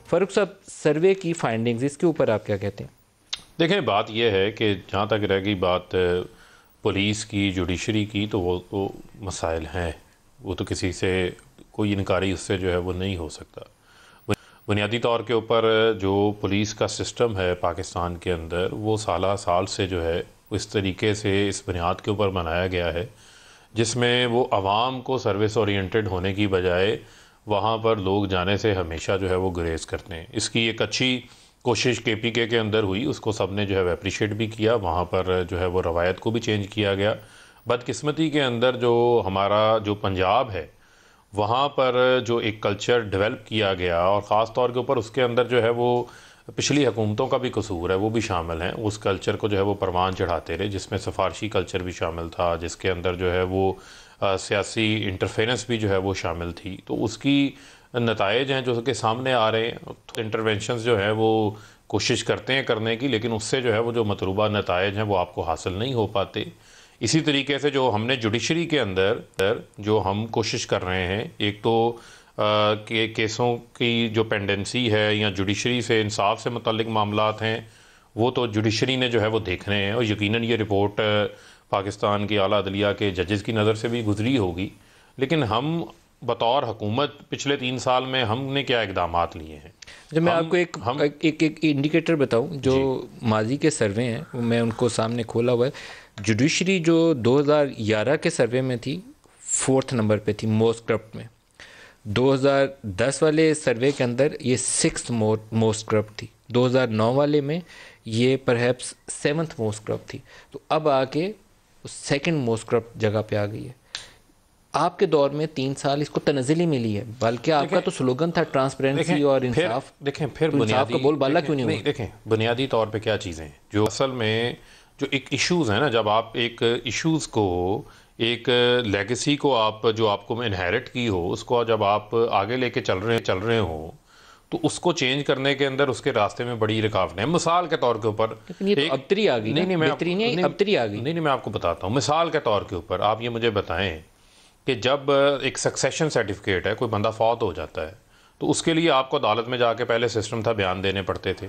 फ़ारूक साहब, सर्वे की फाइंडिंग्स, इसके ऊपर आप क्या कहते हैं? देखें, बात यह है कि जहाँ तक रह गई बात पुलिस की, जुडिशरी की, तो वो तो मसाइल हैं, वो तो किसी से कोई इनकारी उससे जो है वो नहीं हो सकता। बुनियादी तौर के ऊपर जो पुलिस का सिस्टम है पाकिस्तान के अंदर, वो साल साल से जो है इस तरीके से इस बुनियाद के ऊपर बनाया गया है जिसमें वो आवाम को सर्विस ओरिएंटेड होने की बजाय वहाँ पर लोग जाने से हमेशा जो है वो गुरेज करते हैं। इसकी एक अच्छी कोशिश KPK के अंदर हुई, उसको सब ने जो है अप्रिशिएट भी किया, वहाँ पर जो है वो रवायत को भी चेंज किया गया। बदकिस्मती के अंदर जो हमारा जो पंजाब है, वहाँ पर जो एक कल्चर डेवलप किया गया और ख़ास तौर के ऊपर उसके अंदर जो है वो पिछली हुकूमतों का भी कसूर है, वो भी शामिल हैं। उस कल्चर को जो है वो परवान चढ़ाते रहे, जिसमें सफारशी कल्चर भी शामिल था, जिसके अंदर जो है वो सियासी इंटरफेरेंस भी जो है वो शामिल थी। तो उसकी नतायज हैं जो कि सामने आ रहे हैं। इंटरवेंशंस जो है वो कोशिश करते हैं करने की, लेकिन उससे जो है वो जो मतलूबा नतायज हैं वो आपको हासिल नहीं हो पाते। इसी तरीके से जो हमने जुडिशरी के अंदर जो हम कोशिश कर रहे हैं, एक तो केसों की जो पेंडेंसी है या जुडिशरी से इंसाफ से मुतल्लिक मामलात हैं, वो तो जुडिशरी ने जो है वो देखने हैं और यकीनन ये रिपोर्ट पाकिस्तान की आला अदलिया के जजेस की नज़र से भी गुजरी होगी। लेकिन हम बतौर हुकूमत पिछले 3 साल में हमने क्या इकदामात लिए हैं? जब मैं आपको एक इंडिकेटर बताऊं, जो माजी के सर्वे हैं मैं उनको सामने खोला हुआ है। जुडिशरी जो 2011 के सर्वे में थी, 4th नंबर पे थी मोस्ट करप्ट में। 2010 वाले सर्वे के अंदर ये 6th मोस्ट करप्ट थी। 2009 वाले में ये परहैप्स 7th मोस्ट करप्ट थी। तो अब आके 2nd मोस्ट करप्ट जगह पे आ गई है। आपके दौर में 3 साल इसको तनज़्ज़ुली मिली है, बल्कि आपका तो स्लोगन था ट्रांसपेरेंसी और इंसाफ। देखें फिर बुनियादी का बोलबाला क्यों नहीं हुआ? देखें बुनियादी तौर पे क्या चीज़ें हैं जो असल में जो एक इश्यूज़ है ना, जब आप एक इश्यूज़ को, एक लेगेसी को आप जो आपको इनहेरिट की हो, उसको जब आप आगे लेके चल रहे हो, तो उसको चेंज करने के अंदर उसके रास्ते में बड़ी रुकावटें हैं। मिसाल के तौर के ऊपर अबतरी आ गई। नहीं, अबतरी आ गई। नहीं, मैं आपको बताता हूँ। मिसाल के तौर के ऊपर आप ये मुझे बताएं कि जब एक सक्सेशन सर्टिफिकेट है, कोई बंदा फौत हो जाता है, तो उसके लिए आपको अदालत में जाके पहले सिस्टम था, बयान देने पड़ते थे।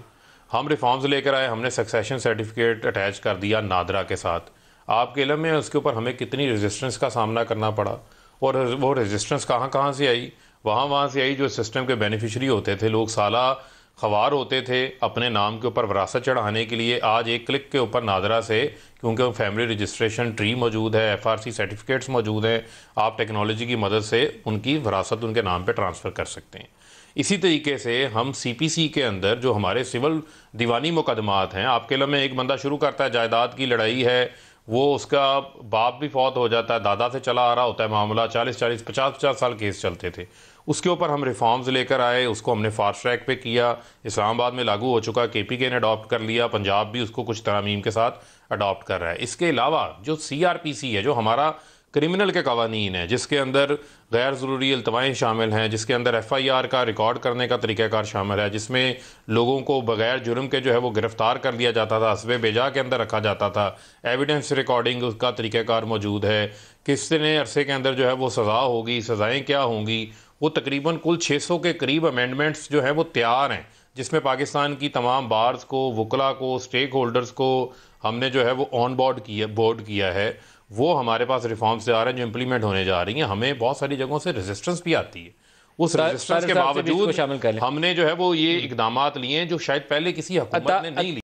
हम रिफॉर्म्स लेकर आए, हमने सक्सेशन सर्टिफिकेट अटैच कर दिया नादरा के साथ। आपके इल्म में उसके ऊपर हमें कितनी रेजिस्टेंस का सामना करना पड़ा, और वो रेजिस्टेंस कहाँ से आई? वहाँ से आई जो सिस्टम के बेनिफिशरी होते थे, लोग साला ख़वार होते थे अपने नाम के ऊपर विरासत चढ़ाने के लिए। आज एक क्लिक के ऊपर नादरा से, क्योंकि फैमिली रजिस्ट्रेशन ट्री मौजूद है, FRC सर्टिफिकेट्स मौजूद हैं, आप टेक्नोलॉजी की मदद से उनकी विरासत उनके नाम पे ट्रांसफ़र कर सकते हैं। इसी तरीके से हम CPC के अंदर जो हमारे सिविल दीवानी मुकदमात हैं, आपके लिए में एक बंदा शुरू करता है, जायदाद की लड़ाई है, वो उसका बाप भी फौत हो जाता है, दादा से चला आ रहा होता है मामला, 40-40 50-50 साल केस चलते थे। उसके ऊपर हम रिफॉर्म्स लेकर आए, उसको हमने फास्ट ट्रैक पे किया। इस्लामाबाद में लागू हो चुका, KPK ने अडॉप्ट कर लिया, पंजाब भी उसको कुछ तरामीम के साथ अडॉप्ट कर रहा है। इसके अलावा जो CRPC है, जो हमारा क्रिमिनल के कवानीन है, जिसके अंदर गैर ज़रूरी अल्तवाएँ शामिल हैं, जिसके अंदर FIR का रिकॉर्ड करने का तरीक़ाकार शामिल है, जिसमें लोगों को बगैर जुर्म के जो है वो गिरफ़्तार कर लिया जाता था, हस्बे बेजा के अंदर रखा जाता था, एविडेंस रिकॉर्डिंग उसका तरीक़ाकार मौजूद है, कितने अरसे के अंदर जो है वो सज़ा होगी, सज़ाएँ क्या होंगी, वो तकरीबन कुल 600 के करीब अमेंडमेंट्स जो हैं वो तैयार हैं, जिसमें पाकिस्तान की तमाम बार्स को, वकला को, स्टेक होल्डर्स को हमने जो है वो ऑन बोर्ड किया है। वो हमारे पास रिफॉर्म्स आ रहे हैं जो इम्प्लीमेंट होने जा रही हैं। हमें बहुत सारी जगहों से रेजिस्टेंस भी आती है, उस रेजिस्टेंस के बावजूद हमने जो है वो ये इकदामात लिए हैं जो शायद पहले किसी हुकूमत ने नहीं लिए।